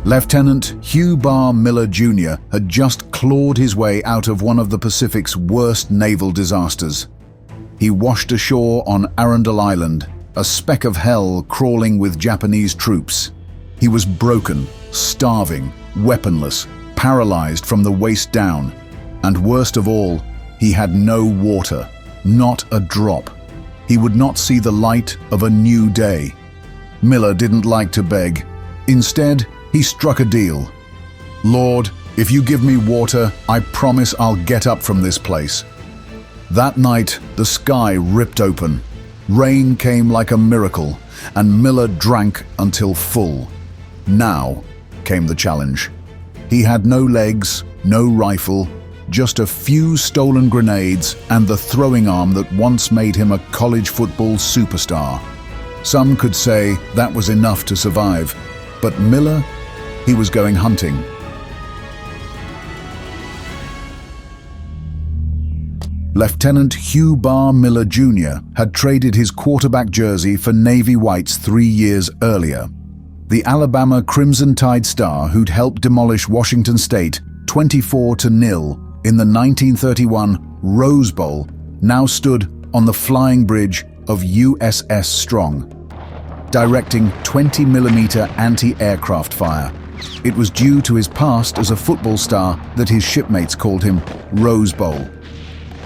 Lieutenant Hugh Barr Miller Jr. had just clawed his way out of one of the Pacific's worst naval disasters. He washed ashore on Arundel Island, a speck of hell crawling with Japanese troops. He was broken, starving, weaponless, paralyzed from the waist down, and worst of all, he had no water, not a drop. He would not see the light of a new day. Miller didn't like to beg. Instead, he struck a deal. "Lord, if you give me water, I promise I'll get up from this place." That night, the sky ripped open. Rain came like a miracle, and Miller drank until full. Now came the challenge. He had no legs, no rifle, just a few stolen grenades and the throwing arm that once made him a college football superstar. Some could say that was enough to survive, but Miller, he was going hunting. Lieutenant Hugh Barr Miller Jr. had traded his quarterback jersey for Navy whites 3 years earlier. The Alabama Crimson Tide star who'd helped demolish Washington State 24-0 in the 1931 Rose Bowl now stood on the flying bridge of USS Strong, directing 20mm anti-aircraft fire. It was due to his past as a football star that his shipmates called him Rose Bowl.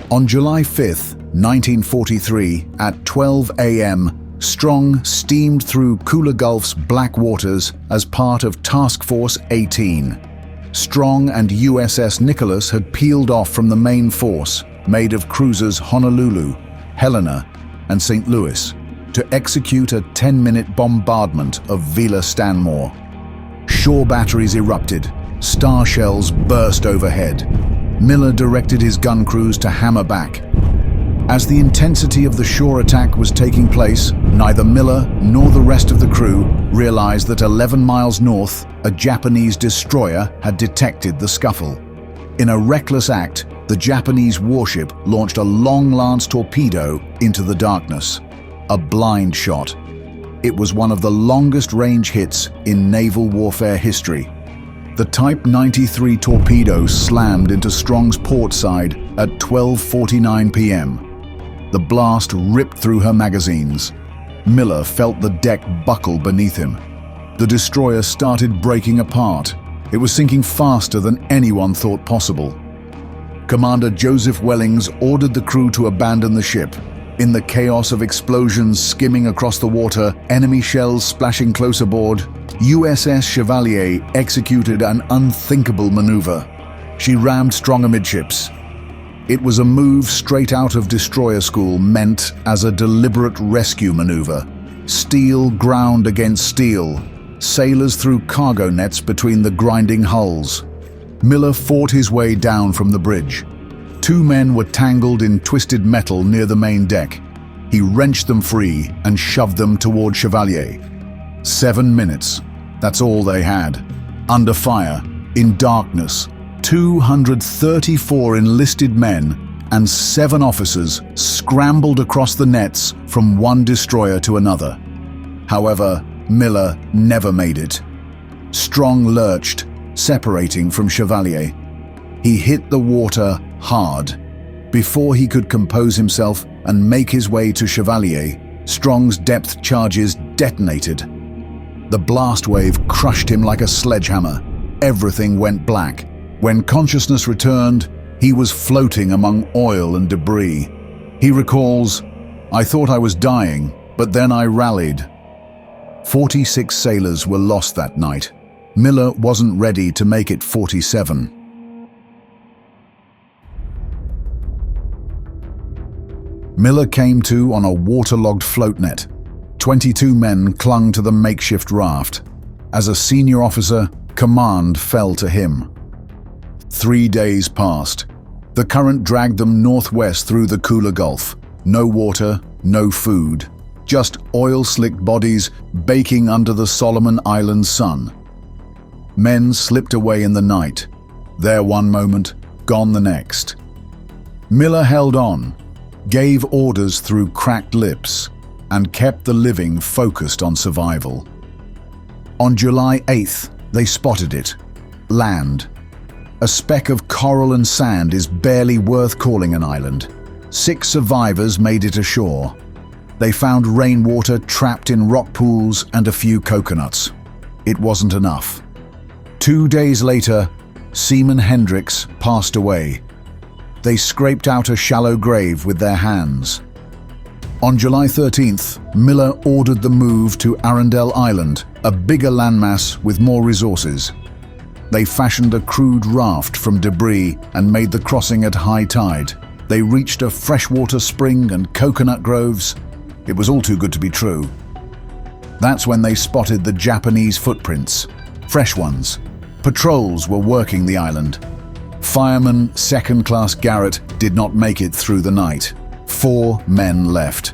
On July 5, 1943, at 12 a.m., Strong steamed through Kula Gulf's black waters as part of Task Force 18. Strong and USS Nicholas had peeled off from the main force, made of cruisers Honolulu, Helena, and St. Louis, to execute a 10-minute bombardment of Vila Stanmore. Shore batteries erupted, star shells burst overhead. Miller directed his gun crews to hammer back. As the intensity of the shore attack was taking place, neither Miller nor the rest of the crew realized that 11 miles north, a Japanese destroyer had detected the scuffle. In a reckless act, the Japanese warship launched a long-lance torpedo into the darkness. A blind shot. It was one of the longest-range hits in naval warfare history. The Type 93 torpedo slammed into Strong's port side at 12:49 p.m. The blast ripped through her magazines. Miller felt the deck buckle beneath him. The destroyer started breaking apart. It was sinking faster than anyone thought possible. Commander Joseph Wellings ordered the crew to abandon the ship. In the chaos of explosions skimming across the water, enemy shells splashing close aboard, USS Chevalier executed an unthinkable maneuver. She rammed Strong amidships. It was a move straight out of destroyer school, meant as a deliberate rescue maneuver. Steel ground against steel. Sailors threw cargo nets between the grinding hulls. Miller fought his way down from the bridge. 2 men were tangled in twisted metal near the main deck. He wrenched them free and shoved them toward Chevalier. 7 minutes. That's all they had. Under fire, in darkness, 234 enlisted men and 7 officers scrambled across the nets from one destroyer to another. However, Miller never made it. Strong lurched, separating from Chevalier. He hit the water hard. Before he could compose himself and make his way to Chevalier, Strong's depth charges detonated. The blast wave crushed him like a sledgehammer. Everything went black. When consciousness returned, he was floating among oil and debris. He recalls, "I thought I was dying, but then I rallied." 46 sailors were lost that night. Miller wasn't ready to make it 47. Miller came to on a waterlogged float net. 22 men clung to the makeshift raft. As a senior officer, command fell to him. 3 days passed. The current dragged them northwest through the Kula Gulf. No water, no food. Just oil-slicked bodies baking under the Solomon Islands sun. Men slipped away in the night. There one moment, gone the next. Miller held on, gave orders through cracked lips, and kept the living focused on survival. On July 8, They spotted it. Land. A speck of coral and sand is barely worth calling an island. 6 survivors made it ashore. They found rainwater trapped in rock pools and a few coconuts. It wasn't enough. 2 days later, Seaman Hendricks passed away. They scraped out a shallow grave with their hands. On July 13th, Miller ordered the move to Arundel Island, a bigger landmass with more resources. They fashioned a crude raft from debris and made the crossing at high tide. They reached a freshwater spring and coconut groves. It was all too good to be true. That's when they spotted the Japanese footprints, fresh ones. Patrols were working the island. Fireman Second Class Garrett did not make it through the night. 4 men left.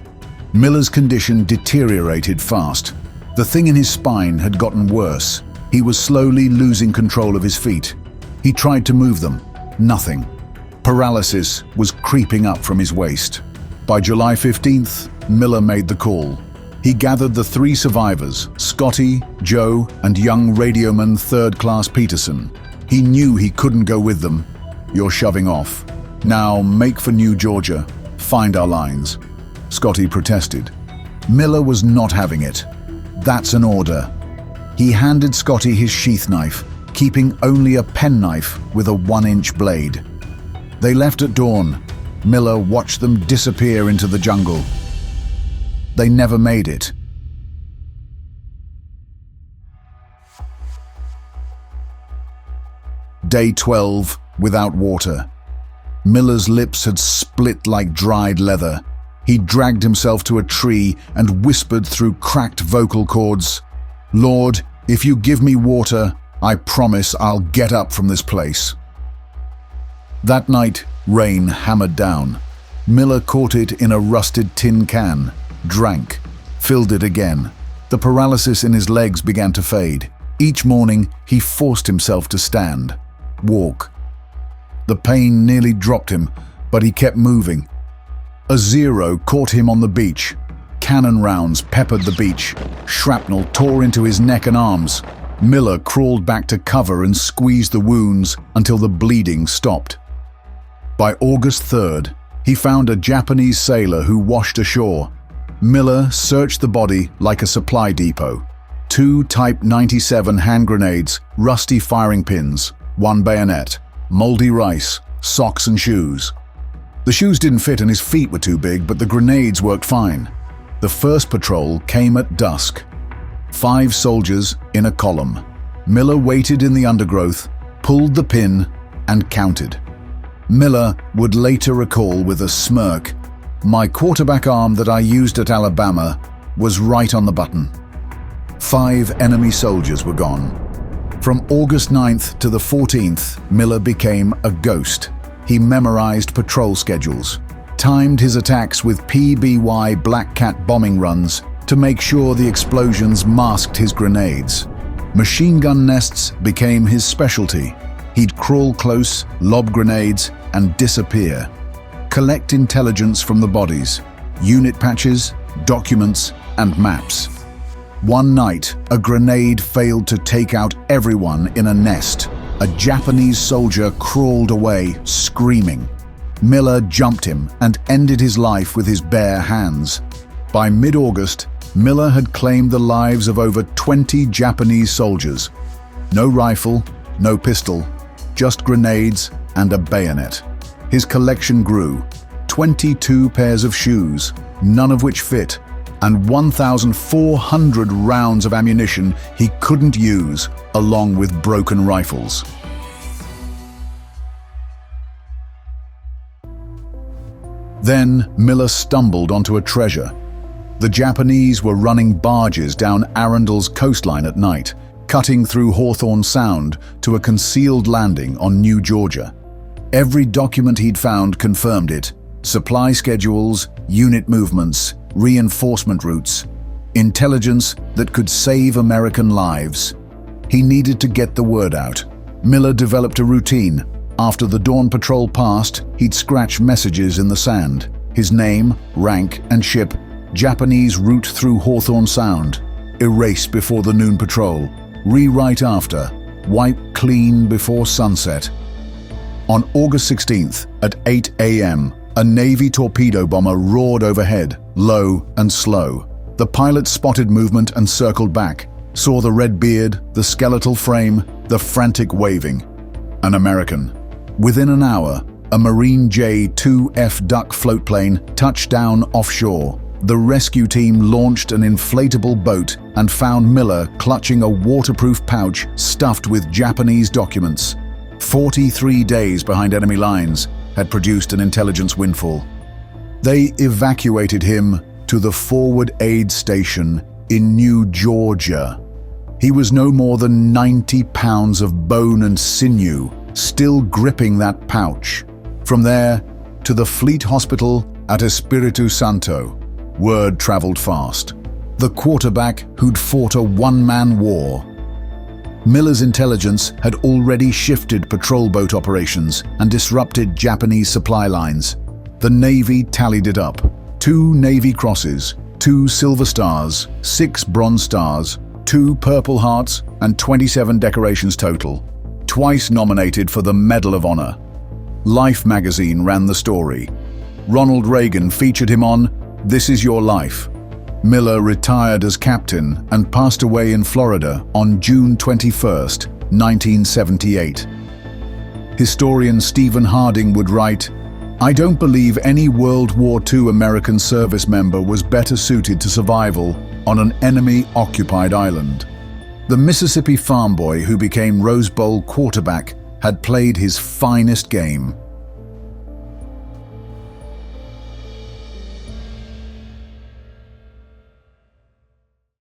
Miller's condition deteriorated fast. The thing in his spine had gotten worse. He was slowly losing control of his feet. He tried to move them. Nothing. Paralysis was creeping up from his waist. By July 15th, Miller made the call. He gathered the 3 survivors, Scotty, Joe, and young radioman Third Class Peterson. He knew he couldn't go with them. "You're shoving off. Now make for New Georgia. Find our lines." Scotty protested. Miller was not having it. "That's an order." He handed Scotty his sheath knife, keeping only a penknife with a 1-inch blade. They left at dawn. Miller watched them disappear into the jungle. They never made it. Day 12, without water. Miller's lips had split like dried leather. He dragged himself to a tree and whispered through cracked vocal cords, "Lord, if you give me water, I promise I'll get up from this place." That night, rain hammered down. Miller caught it in a rusted tin can, drank, filled it again. The paralysis in his legs began to fade. Each morning, he forced himself to stand, walk. The pain nearly dropped him, but he kept moving. A Zero caught him on the beach. Cannon rounds peppered the beach. Shrapnel tore into his neck and arms. Miller crawled back to cover and squeezed the wounds until the bleeding stopped. By August 3rd, he found a Japanese sailor who washed ashore. Miller searched the body like a supply depot. 2 Type 97 hand grenades, rusty firing pins, 1 bayonet, moldy rice, socks and shoes. The shoes didn't fit and his feet were too big, but the grenades worked fine. The first patrol came at dusk. 5 soldiers in a column. Miller waited in the undergrowth, pulled the pin, and counted. Miller would later recall with a smirk, "My quarterback arm that I used at Alabama was right on the button." 5 enemy soldiers were gone. From August 9th to the 14th, Miller became a ghost. He memorized patrol schedules, timed his attacks with PBY Black Cat bombing runs to make sure the explosions masked his grenades. Machine gun nests became his specialty. He'd crawl close, lob grenades, and disappear. Collect intelligence from the bodies, unit patches, documents, and maps. One night, a grenade failed to take out everyone in a nest. A Japanese soldier crawled away, screaming. Miller jumped him and ended his life with his bare hands. By mid-August, Miller had claimed the lives of over 20 Japanese soldiers. No rifle, no pistol, just grenades and a bayonet. His collection grew. 22 pairs of shoes, none of which fit, and 1,400 rounds of ammunition he couldn't use, along with broken rifles. Then Miller stumbled onto a treasure. The Japanese were running barges down Arundel's coastline at night, cutting through Hawthorne Sound to a concealed landing on New Georgia. Every document he'd found confirmed it: supply schedules, unit movements, reinforcement routes, intelligence that could save American lives. He needed to get the word out. Miller developed a routine. After the dawn patrol passed, he'd scratch messages in the sand. His name, rank, and ship, Japanese route through Hawthorne Sound. Erase before the noon patrol. rewrite after, wipe clean before sunset. On August 16th at 8 a.m., a Navy torpedo bomber roared overhead, low and slow. The pilot spotted movement and circled back, saw the red beard, the skeletal frame, the frantic waving. An American. Within an hour, a Marine J-2F Duck floatplane touched down offshore. The rescue team launched an inflatable boat and found Miller clutching a waterproof pouch stuffed with Japanese documents. 43 days behind enemy lines had produced an intelligence windfall. They evacuated him to the Forward Aid Station in New Georgia. He was no more than 90 pounds of bone and sinew, still gripping that pouch. From there to the Fleet Hospital at Espiritu Santo, word traveled fast. The quarterback who'd fought a one-man war. Miller's intelligence had already shifted patrol boat operations and disrupted Japanese supply lines. The Navy tallied it up. 2 Navy Crosses, 2 Silver Stars, 6 Bronze Stars, 2 Purple Hearts, and 27 decorations total. Twice nominated for the Medal of Honor. Life magazine ran the story. Ronald Reagan featured him on This Is Your Life. Miller retired as captain and passed away in Florida on June 21, 1978. Historian Stephen Harding would write, "I don't believe any World War II American service member was better suited to survival on an enemy-occupied island." The Mississippi farm boy who became Rose Bowl quarterback had played his finest game.